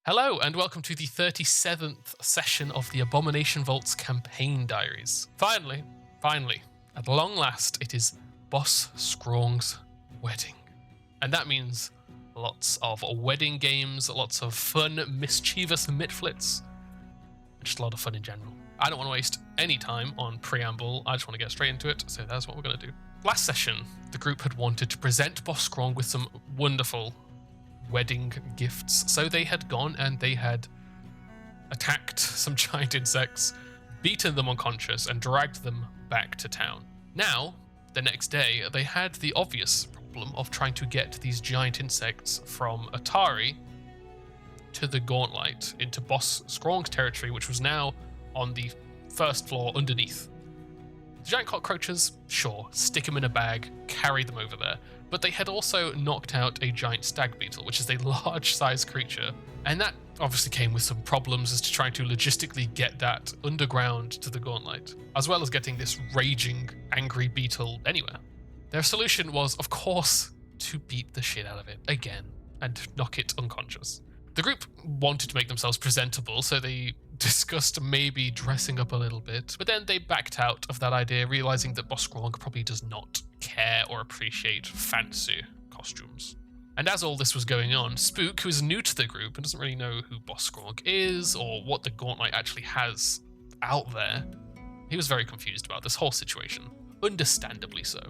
Hello, and welcome to the 37th session of the Abomination Vault's campaign diaries. Finally, at long last, it is Boss Skrawng's wedding. And that means lots of wedding games, lots of fun, mischievous mitflits, and just a lot of fun in general. I don't want to waste any time on preamble, I just want to get straight into it, so that's what we're going to do. Last session, the group had wanted to present Boss Skrawng with some wonderful wedding gifts. So they had gone and they had attacked some giant insects, beaten them unconscious, and dragged them back to town. Now, the next day, they had the obvious problem of trying to get these giant insects from Atari to the Gauntlet into Boss Skrawng's territory, which was now on the first floor underneath. The giant cockroaches, sure, stick them in a bag, carry them over there. But they had also knocked out a giant stag beetle, which is a large-sized creature. And that obviously came with some problems as to trying to logistically get that underground to the Gauntlet, as well as getting this raging, angry beetle anywhere. Their solution was, of course, to beat the shit out of it again and knock it unconscious. The group wanted to make themselves presentable, so they discussed maybe dressing up a little bit, but then they backed out of that idea, realizing that Boss Skrawng probably does not care or appreciate fancy costumes. And as all this was going on, Spook, who is new to the group and doesn't really know who Boss Skrawng is or what the Gauntlet actually has out there, he was very confused about this whole situation, understandably so.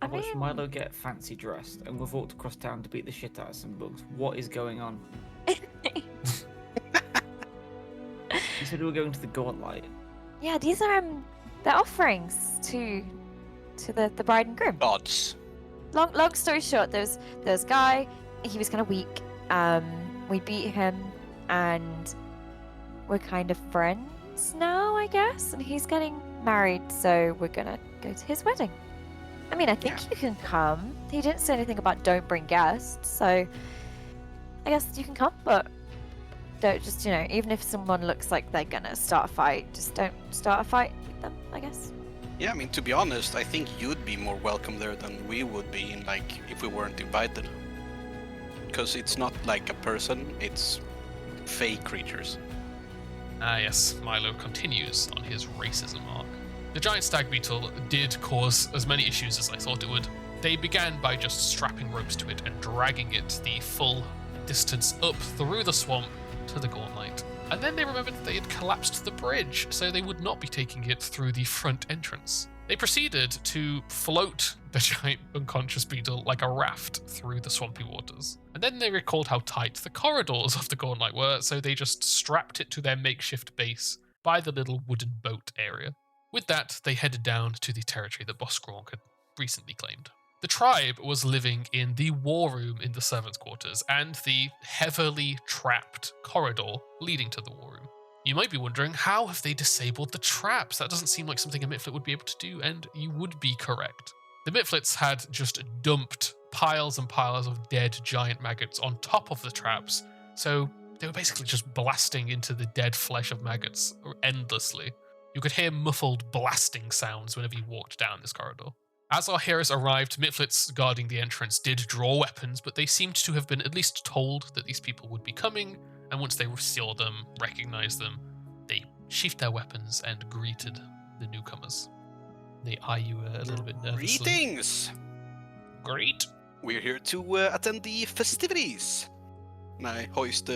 I watched Milo get fancy dressed and we've walked across town to beat the shit out of some bugs. What is going on? You said we were going to the Gauntlet. Yeah, these are the offerings to the bride and groom. Gods. Long story short, there's guy. He was kind of weak. We beat him, and we're kind of friends now, I guess. And he's getting married, so we're gonna go to his wedding. I mean, I think you can come. He didn't say anything about don't bring guests, so I guess you can come, but don't just, even if someone looks like they're gonna start a fight, just don't start a fight with them, I guess. Yeah, I mean, to be honest, I think you'd be more welcome there than we would be, if we weren't invited. Because it's not like a person, it's fake creatures. Ah yes, Milo continues on his racism arc. The giant stag beetle did cause as many issues as I thought it would. They began by just strapping ropes to it and dragging it the full distance up through the swamp to the Gauntlet. And then they remembered that they had collapsed the bridge, so they would not be taking it through the front entrance. They proceeded to float the giant unconscious beetle like a raft through the swampy waters. And then they recalled how tight the corridors of the Gauntlet were, so they just strapped it to their makeshift base by the little wooden boat area. With that, they headed down to the territory that Boss Skrawng had recently claimed. The tribe was living in the war room in the servants' quarters and the heavily trapped corridor leading to the war room. You might be wondering, how have they disabled the traps? That doesn't seem like something a Mitflit would be able to do, and you would be correct. The Mitflits had just dumped piles and piles of dead giant maggots on top of the traps, so they were basically just blasting into the dead flesh of maggots endlessly. You could hear muffled blasting sounds whenever you walked down this corridor. As our heroes arrived, Mitflits guarding the entrance did draw weapons, but they seemed to have been at least told that these people would be coming, and once they saw them, recognized them, they sheathed their weapons and greeted the newcomers. They eye you a little bit nervously. Greetings! Great! We're here to attend the festivities. And I hoist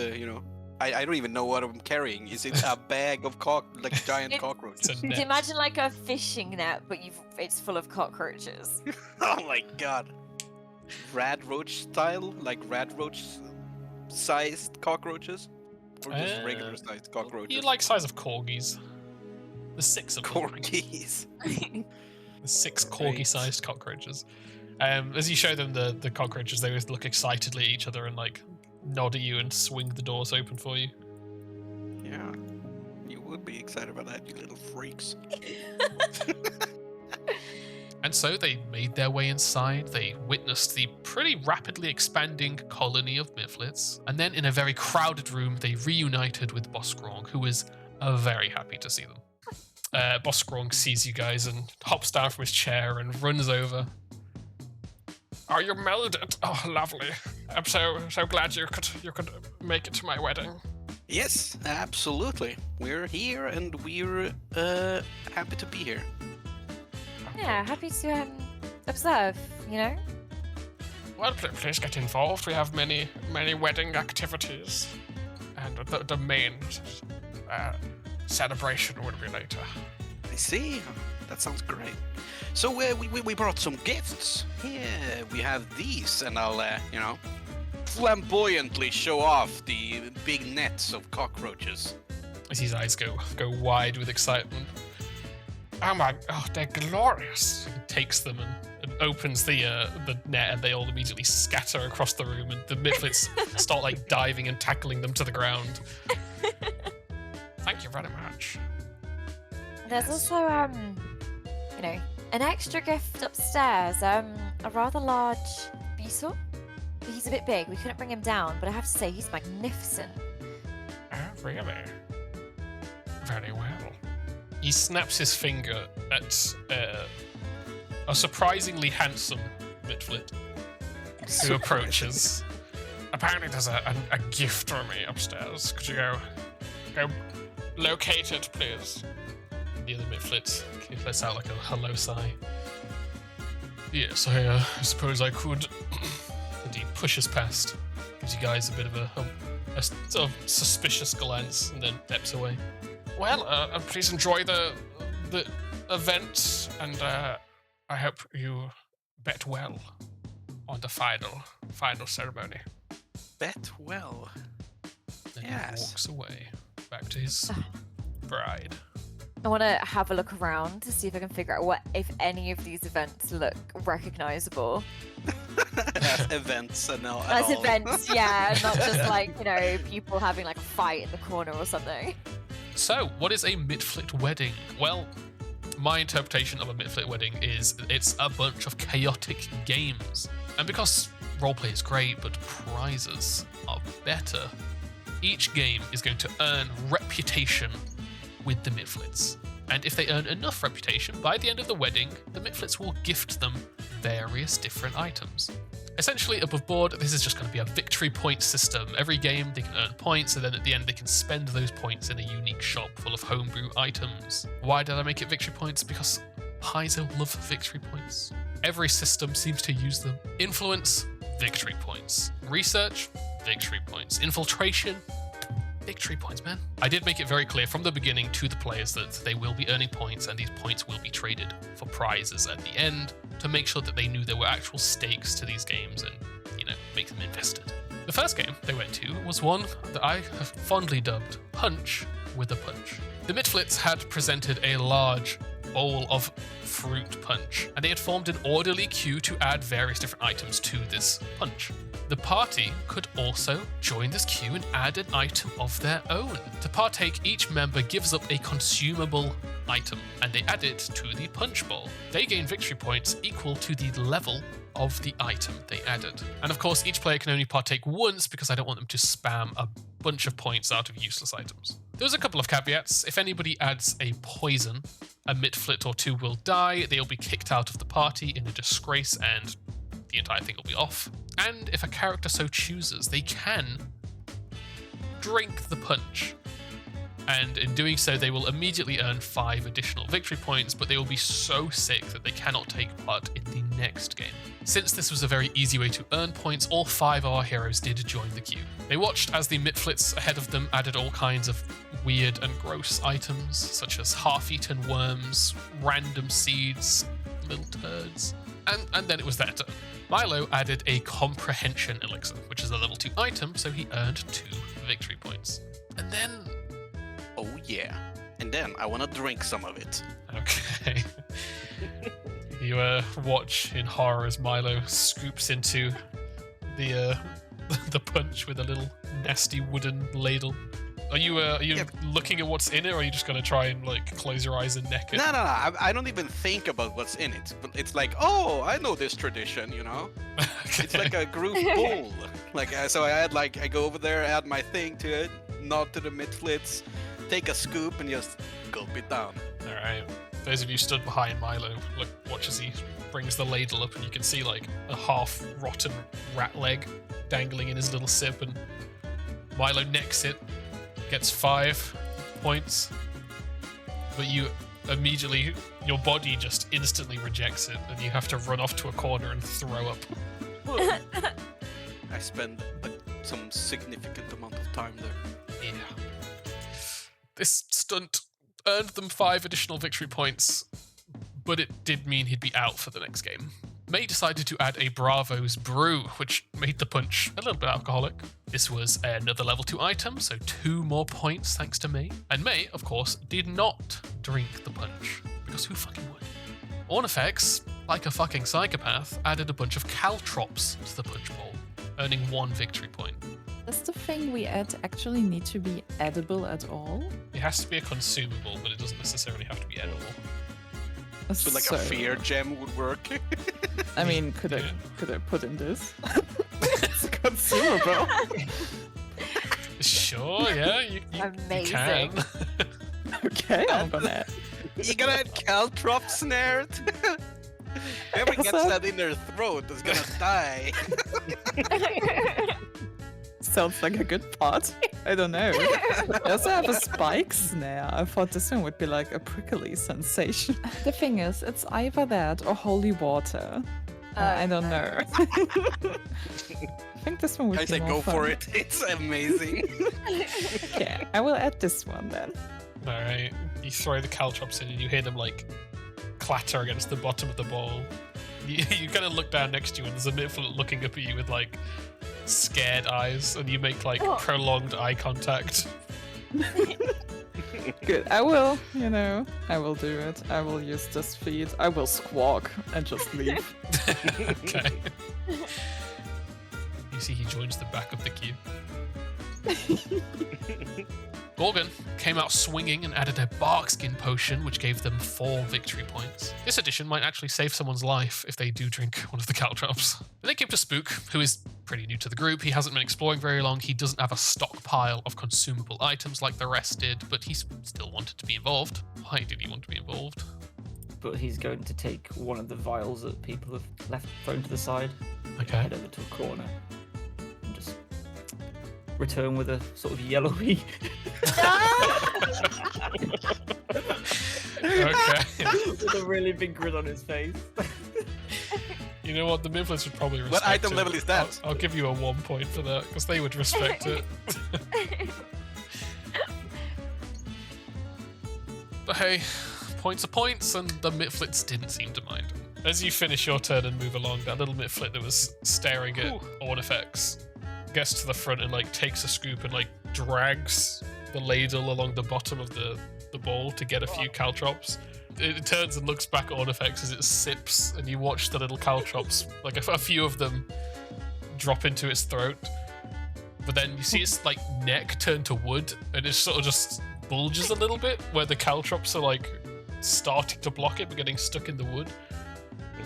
I don't even know what I'm carrying. Is it a bag of giant cockroaches? It's a net. Imagine like a fishing net, but it's full of cockroaches. Oh my god. Rad roach style? Like rad roach sized cockroaches? Or just regular sized cockroaches? You like size of corgis. The 6 of them. Corgis. The 6 corgi-sized cockroaches. As you show them the cockroaches, they always look excitedly at each other and nod at you and swing the doors open for you. Yeah, you would be excited about that, you little freaks. And so they made their way inside, they witnessed the pretty rapidly expanding colony of Mitflits, and then in a very crowded room, they reunited with Boss Skrawng, who was very happy to see them. Boss Skrawng sees you guys and hops down from his chair and runs over. Oh, you made it. Oh, lovely. I'm so glad you could make it to my wedding. Yes, absolutely. We're here and we're happy to be here. Yeah, happy to observe, you know? Well, please get involved. We have many wedding activities, and the main celebration will be later. I see. That sounds great. So we brought some gifts. Here we have these, and I'll flamboyantly show off the big nets of cockroaches. As his eyes go wide with excitement. Oh, they're glorious. He takes them and opens the net, and they all immediately scatter across the room, and the midlets start like diving and tackling them to the ground. Thank you very much. There's also, you know, an extra gift upstairs. A rather large beetle. He's a bit big. We couldn't bring him down, but I have to say he's magnificent. Oh, really? Very well. He snaps his finger at a surprisingly handsome midflit who approaches. Apparently there's a gift for me upstairs. Could you go locate it, please? The other midflit lets out like a hello sigh. Yes, I suppose I could. And he pushes past, gives you guys a bit of a sort of suspicious glance, and then steps away. Well, please enjoy the event, and I hope you bet well on the final ceremony. Bet well. Then Yes. he walks away back to his bride. I want to have a look around to see if I can figure out if any of these events look recognizable. As events and all. As events, yeah, not just like, you know, people having like a fight in the corner or something. So, what is a midflit wedding? Well, my interpretation of a midflit wedding is it's a bunch of chaotic games. And because roleplay is great, but prizes are better, each game is going to earn reputation with the midflits. And if they earn enough reputation, by the end of the wedding, the midflits will gift them various different items. Essentially, above board, this is just going to be a victory point system. Every game, they can earn points, and then at the end, they can spend those points in a unique shop full of homebrew items. Why did I make it victory points? Because Paizo love victory points. Every system seems to use them. Influence, victory points. Research, victory points. Infiltration, victory points, man. I did make it very clear from the beginning to the players that they will be earning points, and these points will be traded for prizes at the end to make sure that they knew there were actual stakes to these games and, you know, make them invested. The first game they went to was one that I have fondly dubbed Punch with a Punch. The midflits had presented a large bowl of fruit punch, and they had formed an orderly queue to add various different items to this punch. The party could also join this queue and add an item of their own. To partake, each member gives up a consumable item, and they add it to the punch bowl. They gain victory points equal to the level of the item they added. And of course, each player can only partake once because I don't want them to spam a bunch of points out of useless items. There's a couple of caveats. If anybody adds a poison, a midflit or two will die, they'll be kicked out of the party in a disgrace, and the entire thing will be off. And if a character so chooses, they can drink the punch. And in doing so, they will immediately earn 5 additional victory points, but they will be so sick that they cannot take part in the next game. Since this was a very easy way to earn points, all 5 of our heroes did join the queue. They watched as the midflits ahead of them added all kinds of weird and gross items, such as half-eaten worms, random seeds, little turds, and then it was their turn. Milo added a comprehension elixir, which is a level 2 item, so he earned 2 victory points. And then... Oh yeah. And then I want to drink some of it. Okay. You watch in horror as Milo scoops into the punch with a little nasty wooden ladle. Are you looking at what's in it, or are you just gonna try and like close your eyes and neck it? No. I don't even think about what's in it. But it's like, oh, I know this tradition, you know. Okay. It's like a group bowl. So I go over there, add my thing to it, nod to the midflits, take a scoop, and just gulp it down. All right. Those of you stood behind Milo, watch as he brings the ladle up, and you can see like a half-rotten rat leg dangling in his little sip, and Milo necks it, gets 5 points, but you immediately, your body just instantly rejects it, and you have to run off to a corner and throw up. I spend some significant amount of time there. Yeah. This stunt earned them 5 additional victory points, but it did mean he'd be out for the next game. May decided to add a Bravo's Brew, which made the punch a little bit alcoholic. This was another level 2 item, so 2 more points thanks to May. And May, of course, did not drink the punch, because who fucking would? Ornifex, like a fucking psychopath, added a bunch of caltrops to the punch bowl, earning 1 victory point. Does the thing we add actually need to be edible at all? It has to be a consumable, but it doesn't necessarily have to be edible. So like a fear gem would work. I mean, could I put in this? It's a consumable. Sure, yeah, you Amazing. can. Okay, I'm gonna. You gonna add caltrops, nerd? Whoever gets that in their throat is gonna die. Sounds like a good party. I don't know. I also have a spike snare. I thought this one would be like a prickly sensation. The thing is, it's either that or holy water. I don't know. I think this one would I be say more go fun. for it. It's amazing. Okay, I will add this one then. Alright, you throw the caltrops in and you hear them like clatter against the bottom of the bowl. You kind of look down next to you and there's a Mifflet looking up at you with like scared eyes, and you make like prolonged eye contact. Good. I will do it. I will use this feed. I will squawk and just leave. Okay. You see he joins the back of the queue. Gorgon came out swinging and added a barkskin potion, which gave them 4 victory points. This addition might actually save someone's life if they do drink one of the caltrops. Then they came to Spook, who is pretty new to the group. He hasn't been exploring very long. He doesn't have a stockpile of consumable items like the rest did, but he still wanted to be involved. Why did he want to be involved? But he's going to take one of the vials that people have left thrown to the side, Okay. head over to a corner, and just return with a sort of yellowy. Okay. with a really big grin on his face. You know what? The Mifflets would probably respect What item it. level is that? I'll give you a 1 point for that, because they would respect it. But hey, points are points, and the Mifflets didn't seem to mind. As you finish your turn and move along, that little Mifflet that was staring at Ornifex gets to the front and like takes a scoop and like drags the ladle along the bottom of the bowl to get a few caltrops. It turns and looks back at Ornifex as it sips, and you watch the little caltrops, like a few of them, drop into its throat. But then you see its like neck turn to wood, and it sort of just bulges a little bit, where the caltrops are like starting to block it, but getting stuck in the wood.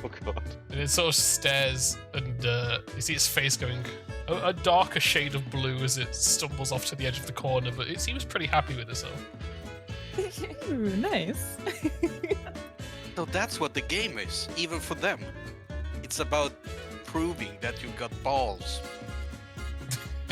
Oh god. And it sort of stares, and you see its face going a darker shade of blue as it stumbles off to the edge of the corner, but it seems pretty happy with itself. Ooh, nice. So that's what the game is, even for them. It's about proving that you've got balls.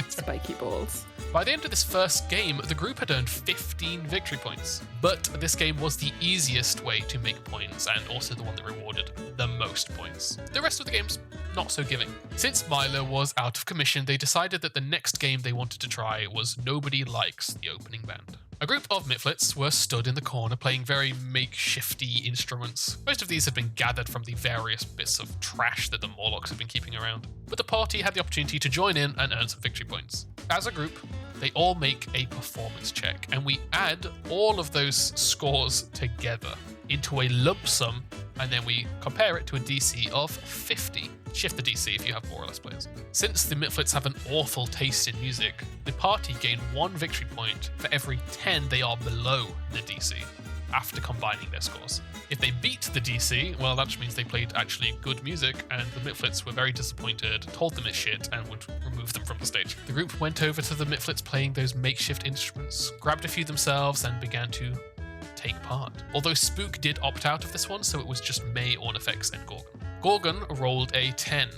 Spiky balls. By the end of this first game, the group had earned 15 victory points. But this game was the easiest way to make points, and also the one that rewarded the most points. The rest of the game's not so giving. Since Milo was out of commission, they decided that the next game they wanted to try was Nobody Likes the Opening Band. A group of Mifflets were stood in the corner playing very makeshifty instruments. Most of these had been gathered from the various bits of trash that the Morlocks had been keeping around. But the party had the opportunity to join in and earn some victory points. As a group, they all make a performance check, and we add all of those scores together into a lump sum, and then we compare it to a DC of 50. Shift the DC if you have more or less players. Since the Mifflets have an awful taste in music, the party gain 1 victory point for every 10 they are below the DC after combining their scores. If they beat the DC, well, that just means they played actually good music, and the Mifflets were very disappointed, told them it's shit, and would remove them from the stage. The group went over to the Mifflets playing those makeshift instruments, grabbed a few themselves, and began to take part. Although Spook did opt out of this one, so it was just May, Ornifex, and Gorgon. Gorgon rolled a 10.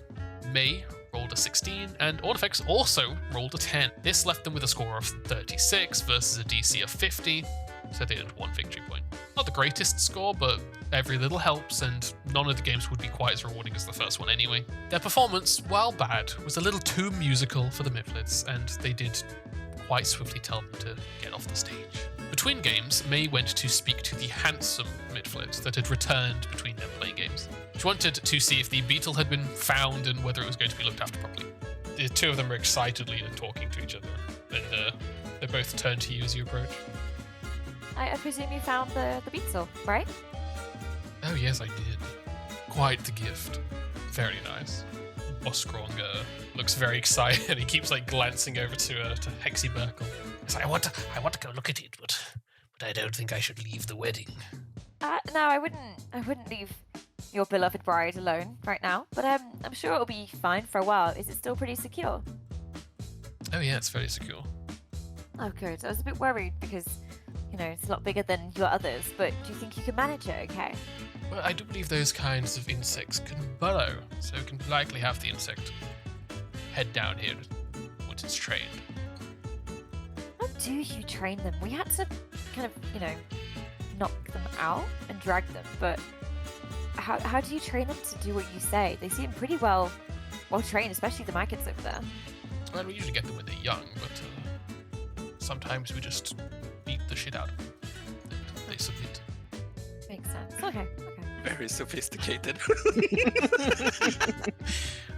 May rolled a 16, and Ornifex also rolled a 10. This left them with a score of 36 versus a DC of 50, so they earned 1 victory point. Not the greatest score, but every little helps, and none of the games would be quite as rewarding as the first one anyway. Their performance, while bad, was a little too musical for the Mifflets, and they did quite swiftly tell them to get off the stage. Between games, May went to speak to the handsome Mifflet that had returned between them playing games. She wanted to see if the beetle had been found and whether it was going to be looked after properly. The two of them were excitedly talking to each other, and they both turned to you as you approach. I presume you found the beetle, right? Oh yes, I did. Quite the gift. Very nice. Boss Skrawng looks very excited. He keeps glancing over to Hexy Burkle. Yes, I want to go look at it, but I don't think I should leave the wedding. No, I wouldn't leave your beloved bride alone right now. But I'm sure it'll be fine for a while. Is it still pretty secure? Oh yeah, it's very secure. Oh good. I was a bit worried because, it's a lot bigger than your others. But do you think you can manage it okay? Well, I do believe those kinds of insects can burrow, so we can likely have the insect head down here once it's trained. How do you train them? We had to kind of, knock them out and drag them, but how do you train them to do what you say? They seem pretty well trained, especially the maggots over there. Well, we usually get them when they're young, but sometimes we just beat the shit out of them and they submit. Makes sense. Okay. Very sophisticated.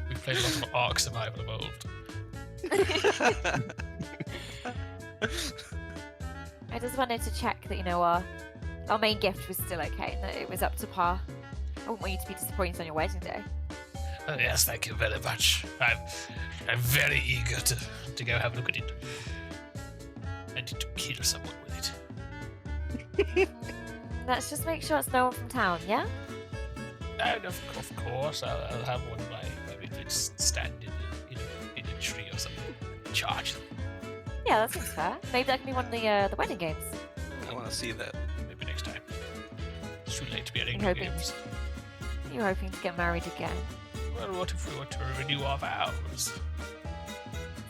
We've played a lot of Ark Survival Evolved. I just wanted to check that, our main gift was still okay, and that it was up to par. I wouldn't want you to be disappointed on your wedding day. Oh, yes, thank you very much. I'm very eager to go have a look at it. And to kill someone with it. Let's just make sure it's no one from town, yeah? And of course, I'll have one by maybe it's standing in a tree or something. Charge them. Yeah, that seems fair. Maybe that can be one of the wedding games. I want to see that. Maybe next time. It's too late to be at You're hoping games. You're hoping to get married again. Well, what if we were to renew our vows? Is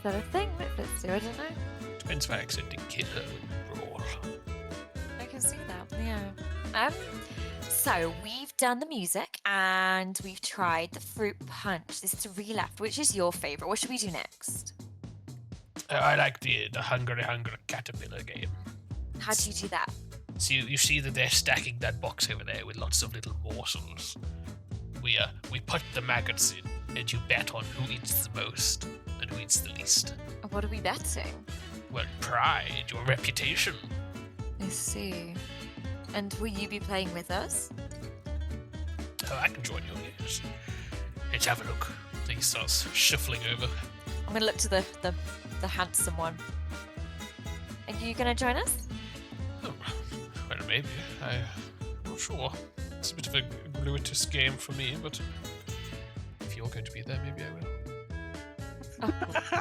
that a thing that fits you? I don't know. Depends if I accidentally kill her with brawl. I can see that, yeah. So we've done the music and we've tried the fruit punch. There's 3 left. Which is your favourite? What should we do next? I like the hungry caterpillar game. How do you do that? So you see that they're stacking that box over there with lots of little morsels. We put the maggots in, and you bet on who eats the most and who eats the least. What are we betting? Well, pride, your reputation. I see. And will you be playing with us? Oh, I can join you. Yes. Let's have a look. He starts shuffling over. I'm gonna look to the handsome one. Are you gonna join us? Oh, well, maybe. I'm not sure. It's a bit of a gratuitous game for me, but if you're going to be there, maybe I will. Oh,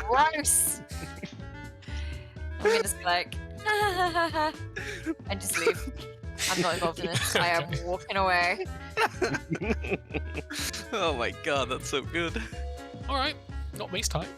gross! I'm gonna just be like, and just leave. I'm not involved in this. I am walking away. Oh my god, that's so good. Alright, not Mace time.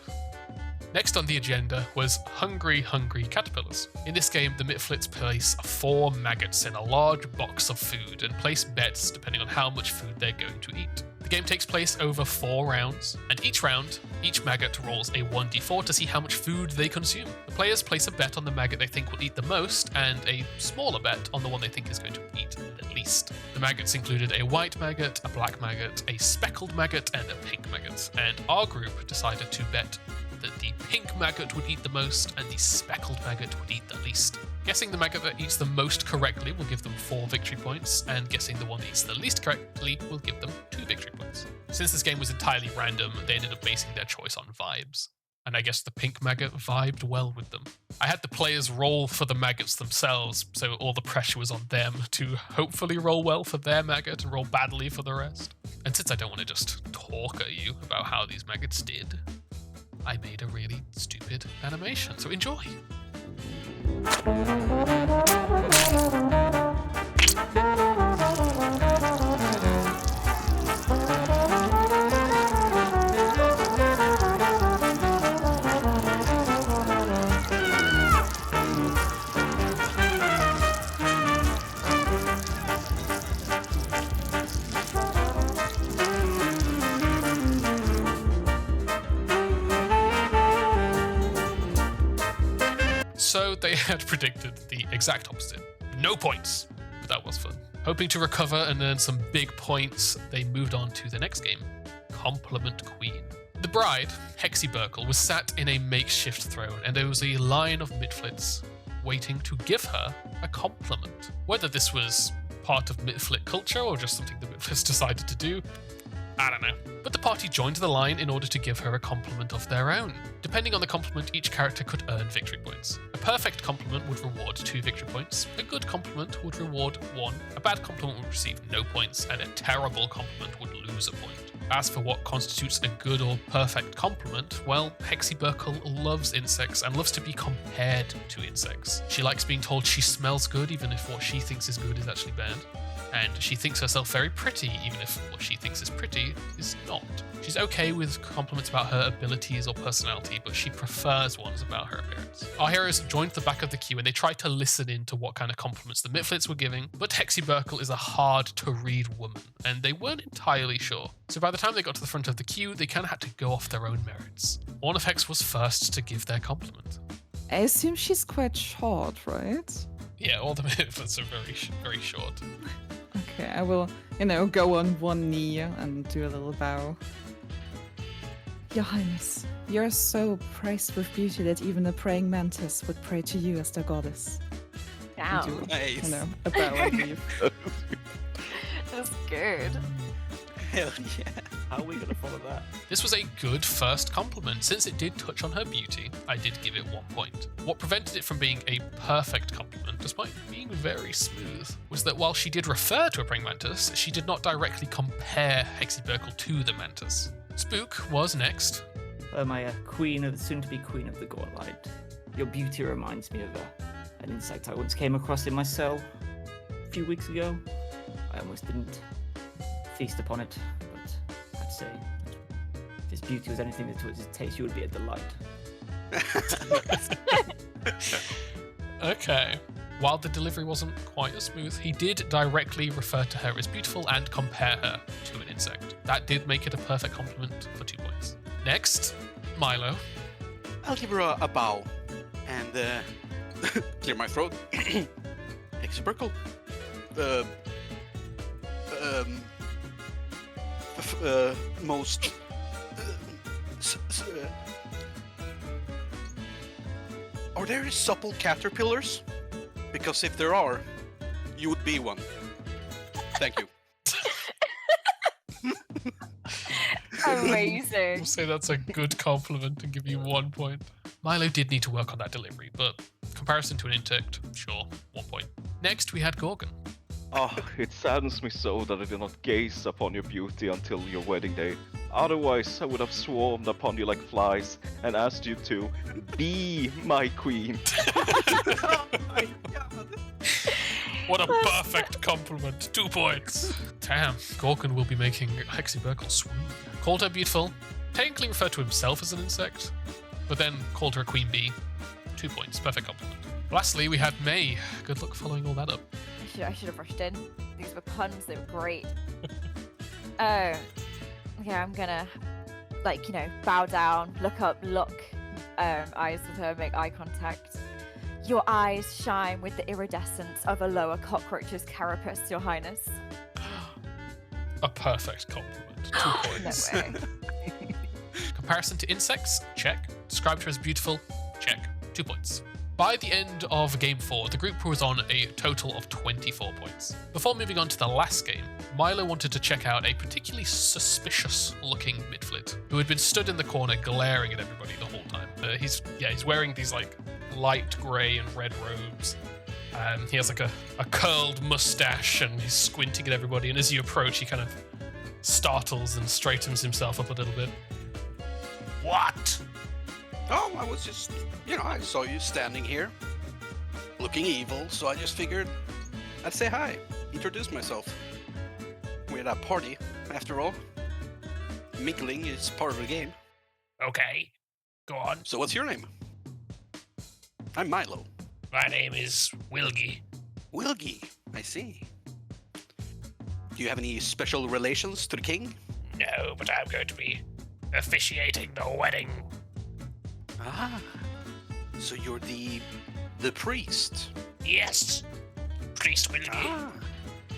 Next on the agenda was Hungry Caterpillars. In this game, the Mifflets place 4 maggots in a large box of food and place bets depending on how much food they're going to eat. The game takes place over 4 rounds, and each round, each maggot rolls a 1d4 to see how much food they consume. The players place a bet on the maggot they think will eat the most, and a smaller bet on the one they think is going to eat the least. The maggots included a white maggot, a black maggot, a speckled maggot, and a pink maggot, and our group decided to bet that the pink maggot would eat the most and the speckled maggot would eat the least. Guessing the maggot that eats the most correctly will give them 4 victory points, and guessing the one that eats the least correctly will give them 2 victory points. Since this game was entirely random, they ended up basing their choice on vibes. And I guess the pink maggot vibed well with them. I had the players roll for the maggots themselves, so all the pressure was on them to hopefully roll well for their maggot and roll badly for the rest. And since I don't want to just talk at you about how these maggots did, I made a really stupid animation, so enjoy! So they had predicted the exact opposite. No points, but that was fun. Hoping to recover and earn some big points, they moved on to the next game, Compliment Queen. The bride, Hexy Burkle, was sat in a makeshift throne, and there was a line of midflits waiting to give her a compliment. Whether this was part of midflit culture or just something the midflits decided to do, I don't know. But the party joined the line in order to give her a compliment of their own. Depending on the compliment, each character could earn victory points. A perfect compliment would reward 2 victory points, a good compliment would reward 1, a bad compliment would receive no points, and a terrible compliment would lose a point. As for what constitutes a good or perfect compliment, well, Hexy Burkle loves insects and loves to be compared to insects. She likes being told she smells good even if what she thinks is good is actually bad. And she thinks herself very pretty, even if what she thinks is pretty is not. She's okay with compliments about her abilities or personality, but she prefers ones about her appearance. Our heroes joined the back of the queue and they tried to listen in to what kind of compliments the midflits were giving, but Hexy Burkle is a hard-to-read woman, and they weren't entirely sure. So by the time they got to the front of the queue, they kind of had to go off their own merits. One of Hex was first to give their compliment. I assume she's quite short, right? Yeah, all the midflits are very short. Okay, I will, go on one knee and do a little bow. Your Highness, you're so praised with beauty that even a praying mantis would pray to you as their goddess. Damn. Do, Nice. a bow, I believe. That's good. Hell yeah. How are we going to follow that? This was a good first compliment. Since it did touch on her beauty, I did give it 1 point. What prevented it from being a perfect compliment, despite being very smooth, was that while she did refer to a praying mantis, she did not directly compare Hexy Burkle to the mantis. Spook was next. My soon-to-be queen of the Gorelight. Your beauty reminds me of an insect I once came across in my cell a few weeks ago. I almost didn't feast upon it, but I'd say if this beauty was anything that towards its taste, you would be a delight. Okay. While the delivery wasn't quite as smooth, he did directly refer to her as beautiful and compare her to an insect. That did make it a perfect compliment for 2 points. Next, Milo. I'll give her a bow and clear my throat. Hexy Burkle. Most. Are there supple caterpillars? Because if there are, you would be one. Thank you. Amazing. We'll say that's a good compliment and give you 1 point. Milo did need to work on that delivery, but comparison to an insect, sure, 1 point. Next, we had Gorgon. Oh, it saddens me so that I did not gaze upon your beauty until your wedding day. Otherwise, I would have swarmed upon you like flies and asked you to be my queen. Oh my god. What a perfect compliment. 2 points. Damn, Gorgon will be making Hexy Burkle swoon. Called her beautiful, technically referred to himself as an insect, but then called her queen bee. 2 points. Perfect compliment. Lastly, we had May. Good luck following all that up. I should have rushed in. These were puns, they were great. Okay, I'm gonna, bow down, look up, lock eyes with her, make eye contact. Your eyes shine with the iridescence of a lower cockroach's carapace, Your Highness. A perfect compliment. 2 points. No way. Comparison to insects? Check. Described her as beautiful? Check. 2 points. By the end of Game 4, the group was on a total of 24 points. Before moving on to the last game, Milo wanted to check out a particularly suspicious-looking midflit who had been stood in the corner glaring at everybody the whole time. He's wearing these light grey and red robes. He has a curled mustache and he's squinting at everybody, and as you approach, he kind of startles and straightens himself up a little bit. What? Oh, I was just, I saw you standing here, looking evil, so I just figured I'd say hi, introduce myself. We're at a party, after all. Mingling is part of the game. Okay, go on. So what's your name? I'm Milo. My name is Wilgie. Wilgie, I see. Do you have any special relations to the king? No, but I'm going to be officiating the wedding. Ah, so you're the the priest. Yes, priest will be. Ah,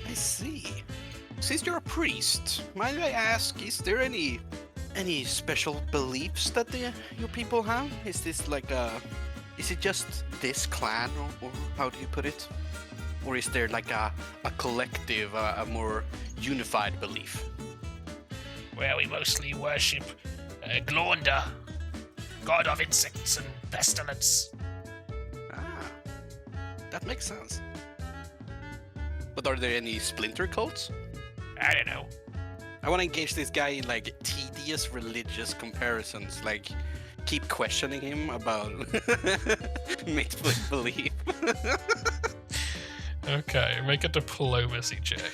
I see. Since you're a priest, might I ask, is there any special beliefs that your people have? Is this like is it just this clan, or how do you put it? Or is there like a collective, a more unified belief? Well, we mostly worship Glornder, god of insects and pestilence. Ah, that makes sense. But are there any splinter cults? I don't know. I want to engage this guy in like tedious religious comparisons, like keep questioning him about mischief belief. Okay, make a diplomacy check.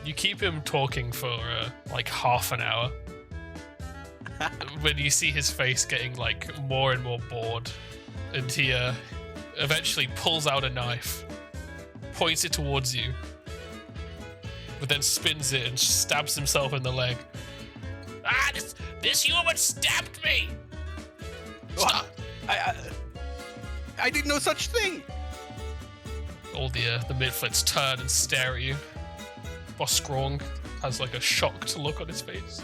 You keep him talking for like half an hour. When you see his face getting like more and more bored, and he eventually pulls out a knife, points it towards you, but then spins it and stabs himself in the leg. Ah, this human stabbed me! Stop! I did no such thing! All the midflits turn and stare at you. Boss Skrawng has like a shocked look on his face.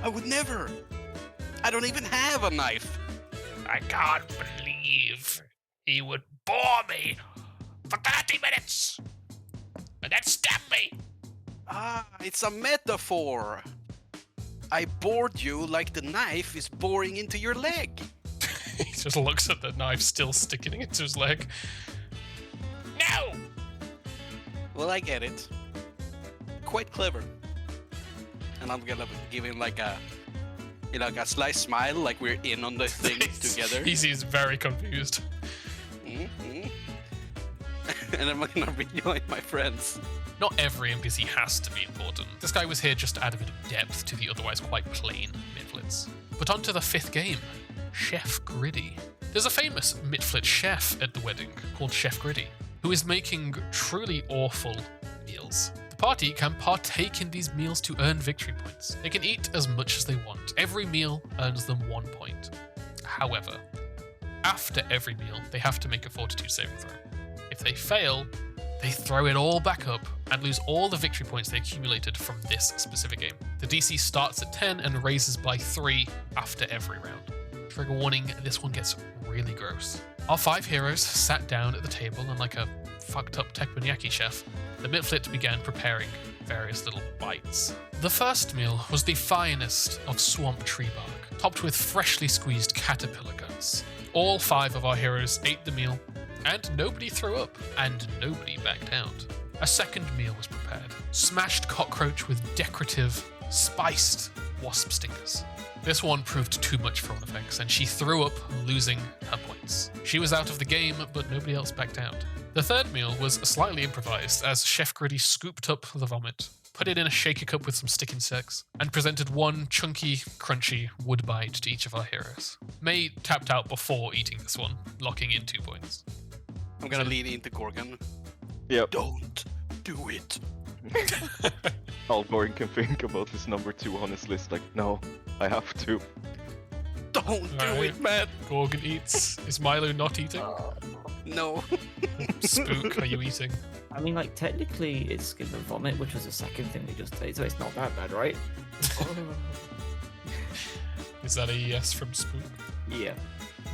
I would never! I don't even have a knife! I can't believe he would bore me for 30 minutes and then stab me! Ah, it's a metaphor! I bored you like the knife is boring into your leg. He just looks at the knife still sticking into his leg. No! Well, I get it. Quite clever. And I'm gonna give him like a, like a sly smile, like we're in on the thing together. He seems very confused. Mm-hmm. And I'm gonna rejoin my friends. Not every NPC has to be important. This guy was here just to add a bit of depth to the otherwise quite plain midflits. But on to the fifth game, Chef Griddy. There's a famous midflit chef at the wedding called Chef Griddy, who is making truly awful meals. The party can partake in these meals to earn victory points. They can eat as much as they want. Every meal earns them 1 point. However, after every meal, they have to make a fortitude saving throw. If they fail, they throw it all back up and lose all the victory points they accumulated from this specific game. The DC starts at 10 and raises by 3 after every round. Trigger warning, this one gets really gross. Our 5 heroes sat down at the table and like a fucked up teppanyaki chef, the midflit began preparing various little bites. The first meal was the finest of swamp tree bark, topped with freshly squeezed caterpillar guts. All 5 of our heroes ate the meal, and nobody threw up, and nobody backed out. A second meal was prepared. Smashed cockroach with decorative, spiced wasp stingers. This one proved too much for Onifex, and she threw up, losing her points. She was out of the game, but nobody else backed out. The third meal was slightly improvised, as Chef Griddy scooped up the vomit, put it in a shaker cup with some stick insects, and presented one chunky, crunchy wood bite to each of our heroes. May tapped out before eating this one, locking in 2 points. I'm gonna lean into Gorgon. Yep. Don't do it. All Gorgon can think about his number 2 on his list, like, no, I have to. Don't do Alright. it, man. Gorgon eats. Is Milo not eating? No. Spook, are you eating? I mean, like, technically, it's skin and vomit, which was the second thing we just ate, so it's not that bad, right? Is that a yes from Spook? Yeah.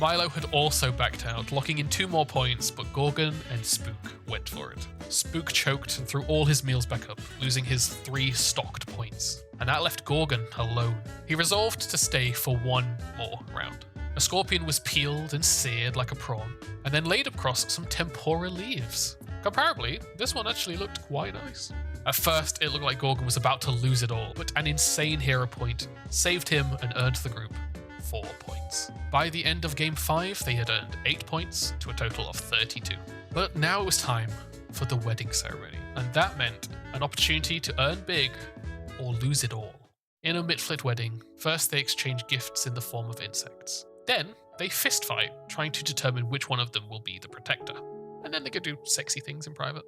Milo had also backed out, locking in 2 more points, but Gorgon and Spook went for it. Spook choked and threw all his meals back up, losing his 3 stocked points. And that left Gorgon alone. He resolved to stay for 1 more round. A scorpion was peeled and seared like a prawn, and then laid across some tempura leaves. Comparably, this one actually looked quite nice. At first, it looked like Gorgon was about to lose it all, but an insane hero point saved him and earned the group 4 points. By the end of Game 5, they had earned 8 points to a total of 32. But now it was time for the wedding ceremony, and that meant an opportunity to earn big or lose it all. In a midflit wedding, first they exchange gifts in the form of insects. Then they fistfight, trying to determine which one of them will be the protector. And then they could do sexy things in private.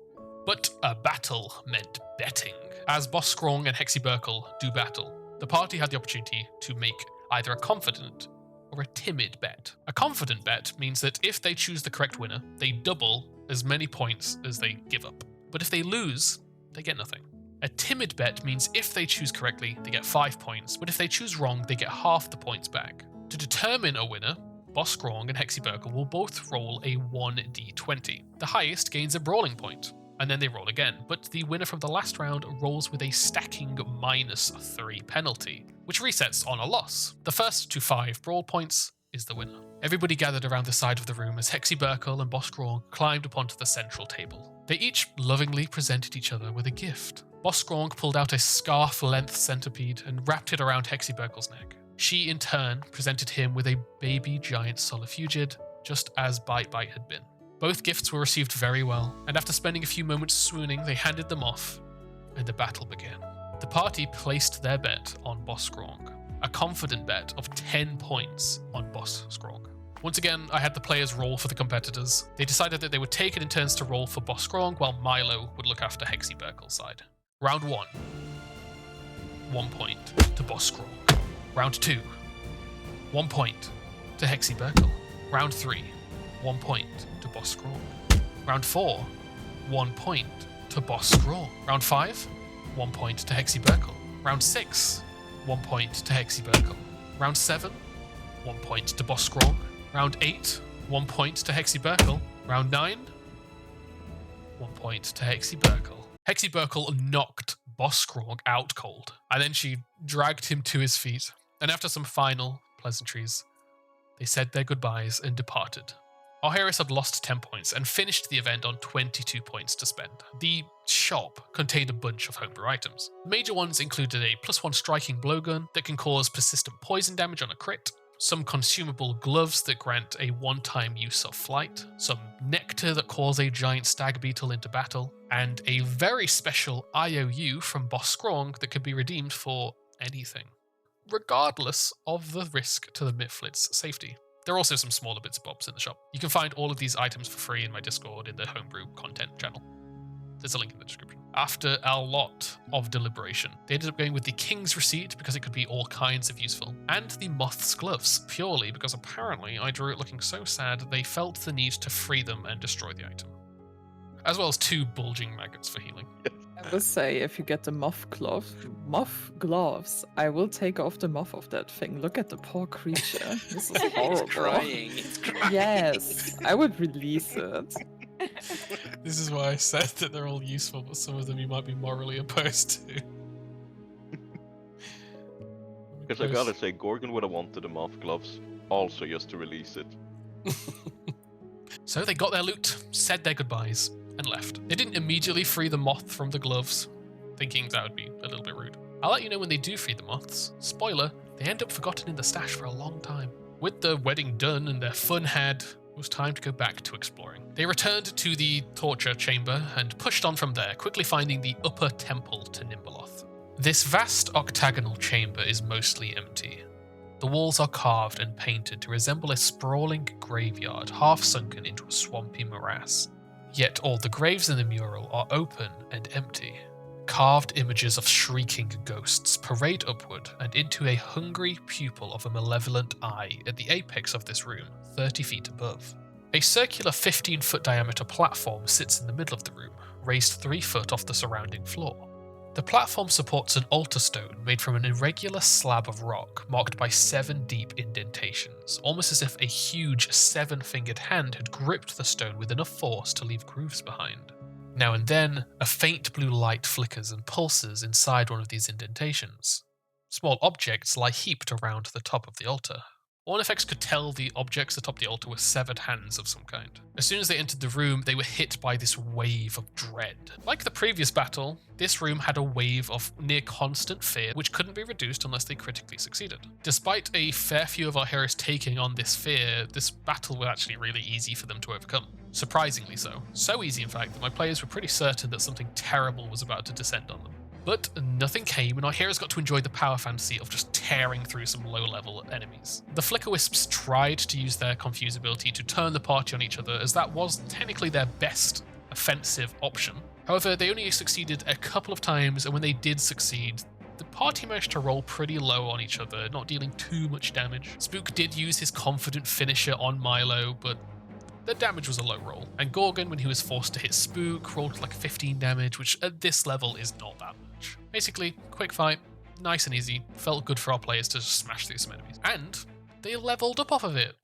But a battle meant betting. As Boss Skrawng and Hexy Burkle do battle, the party had the opportunity to make either a confident or a timid bet. A confident bet means that if they choose the correct winner, they double as many points as they give up. But if they lose, they get nothing. A timid bet means if they choose correctly, they get 5 points, but if they choose wrong, they get half the points back. To determine a winner, Boss Skrawng and Hexyburgle will both roll a 1d20. The highest gains a brawling point, and then they roll again, but the winner from the last round rolls with a stacking -3 penalty, which resets on a loss. The first to 5 brawl points is the winner. Everybody gathered around the side of the room as Hexyburgle and Boss Skrawng climbed up onto the central table. They each lovingly presented each other with a gift. Boss Skrawng pulled out a scarf-length centipede and wrapped it around Hexyburgle's neck. She, in turn, presented him with a baby giant solifugid, just as Bite Bite had been. Both gifts were received very well, and after spending a few moments swooning, they handed them off, and the battle began. The party placed their bet on Boss Skrawng, a confident bet of 10 points on Boss Skrawng. Once again, I had the players roll for the competitors. They decided that they would take it in turns to roll for Boss Skrawng, while Milo would look after Hexyburgle's side. Round 1. 1 point to Boss Skrawng. Round 2. 1 point to Hexyburgle. Round 3. 1 point to Boss Skrawng. Round 4. 1 point to Boss Skrawng. Round 5. 1 point to Hexyburgle. Round 6. 1 point to Hexyburgle. Round 7. 1 point to Boss Skrawng. Round 8. 1 point to Hexyburgle. Round 9. 1 point to Hexyburgle. Hexyburgle knocked Boss Skrawng out cold, and then she dragged him to his feet, and after some final pleasantries, they said their goodbyes and departed. Alheris had lost 10 points and finished the event on 22 points to spend. The shop contained a bunch of homebrew items. Major ones included a +1 striking blowgun that can cause persistent poison damage on a crit, some consumable gloves that grant a one-time use of flight, some nectar that calls a giant stag beetle into battle, and a very special IOU from Boss Skrawng that could be redeemed for anything, regardless of the risk to the Mifflin's safety. There are also some smaller bits and bobs in the shop. You can find all of these items for free in my Discord in the Homebrew content channel. There's a link in the description. After a lot of deliberation, they ended up going with the King's Receipt because it could be all kinds of useful, and the Moth's Gloves, purely because apparently I drew it looking so sad they felt the need to free them and destroy the item. As well as 2 bulging maggots for healing. I will say, if you get the moth gloves, I will take off the moth of that thing. Look at the poor creature. This is horrible. It's crying. Yes, I would release it. This is why I said that they're all useful, but some of them you might be morally opposed to. Because I gotta say, Gorgon would have wanted the moth gloves, also just to release it. So they got their loot, said their goodbyes, and left. They didn't immediately free the moth from the gloves, thinking that would be a little bit rude. I'll let you know when they do free the moths. Spoiler, they end up forgotten in the stash for a long time. With the wedding done and their fun had, it was time to go back to exploring. They returned to the torture chamber and pushed on from there, quickly finding the upper temple to Nimbaloth. This vast octagonal chamber is mostly empty. The walls are carved and painted to resemble a sprawling graveyard half sunken into a swampy morass. Yet all the graves in the mural are open and empty. Carved images of shrieking ghosts parade upward and into a hungry pupil of a malevolent eye at the apex of this room, 30 feet above. A circular 15-foot diameter platform sits in the middle of the room, raised 3 foot off the surrounding floor. The platform supports an altar stone made from an irregular slab of rock marked by 7 deep indentations, almost as if a huge 7-fingered hand had gripped the stone with enough force to leave grooves behind. Now and then, a faint blue light flickers and pulses inside one of these indentations. Small objects lie heaped around the top of the altar. Ornifex could tell the objects atop the altar were severed hands of some kind. As soon as they entered the room, they were hit by this wave of dread. Like the previous battle, this room had a wave of near constant fear, which couldn't be reduced unless they critically succeeded. Despite a fair few of our heroes taking on this fear, this battle was actually really easy for them to overcome. Surprisingly so. So easy, in fact, that my players were pretty certain that something terrible was about to descend on them. But nothing came, and our heroes got to enjoy the power fantasy of just tearing through some low-level enemies. The Flicker Wisps tried to use their confuse ability to turn the party on each other, as that was technically their best offensive option. However, they only succeeded a couple of times, and when they did succeed, the party managed to roll pretty low on each other, not dealing too much damage. Spook did use his confident finisher on Milo, but the damage was a low roll. And Gorgon, when he was forced to hit Spook, rolled like 15 damage, which at this level is not that much. Basically, quick fight, nice and easy, felt good for our players to just smash through some enemies. And they leveled up off of it.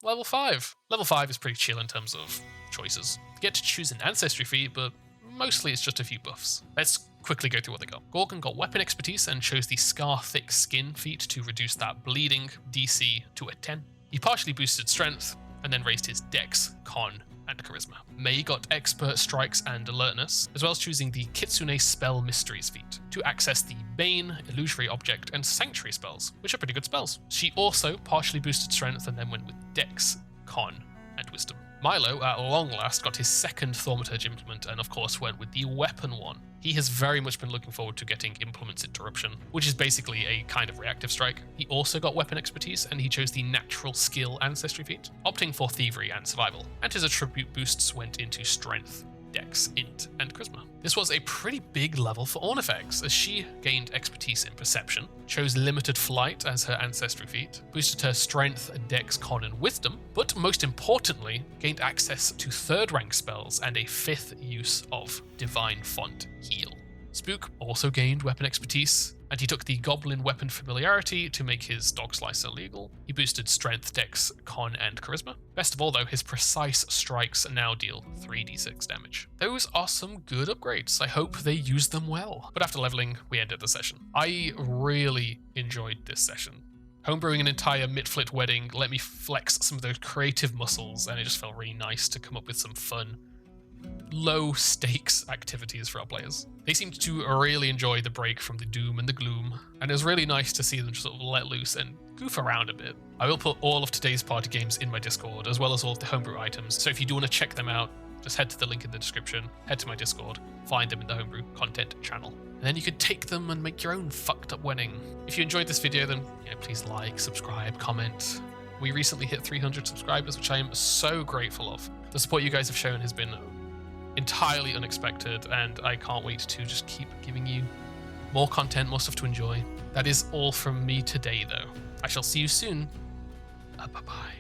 Level 5. Level 5 is pretty chill in terms of choices. You get to choose an ancestry feat, but mostly it's just a few buffs. Let's quickly go through what they got. Gorgon got weapon expertise and chose the Scar Thick Skin feat to reduce that bleeding DC to a 10. He partially boosted strength and then raised his dex, con, and charisma. Mei got expert strikes and alertness, as well as choosing the Kitsune Spell Mysteries feat to access the Bane, Illusory Object, and Sanctuary spells, which are pretty good spells. She also partially boosted strength and then went with dex, con, and wisdom. Milo, at long last, got his second Thaumaturge implement and of course went with the weapon one. He has very much been looking forward to getting Implement's Interruption, which is basically a kind of reactive strike. He also got weapon expertise and he chose the Natural Skill Ancestry feat, opting for Thievery and Survival, and his attribute boosts went into Strength, Dex, Int, and Charisma. This was a pretty big level for Ornifex, as she gained expertise in Perception, chose Limited Flight as her ancestry feat, boosted her Strength, Dex, Con, and Wisdom, but most importantly, gained access to 3rd rank spells and a 5th use of Divine Font Heal. Spook also gained weapon expertise, and he took the Goblin Weapon Familiarity to make his Dog Slicer legal. He boosted Strength, Dex, Con, and Charisma. Best of all though, his Precise Strikes now deal 3d6 damage. Those are some good upgrades. I hope they use them well. But after leveling, we ended the session. I really enjoyed this session. Homebrewing an entire Mitflit wedding let me flex some of those creative muscles, and it just felt really nice to come up with some fun, low stakes activities for our players. They seemed to really enjoy the break from the doom and the gloom, and it was really nice to see them just sort of let loose and goof around a bit. I will put all of today's party games in my Discord, as well as all of the homebrew items, so if you do want to check them out, just head to the link in the description, head to my Discord, find them in the homebrew content channel. And then you can take them and make your own fucked up wedding. If you enjoyed this video, then please like, subscribe, comment. We recently hit 300 subscribers, which I am so grateful of. The support you guys have shown has been entirely unexpected, and I can't wait to just keep giving you more content, more stuff to enjoy. That is all from me today, though. I shall see you soon. Bye-bye.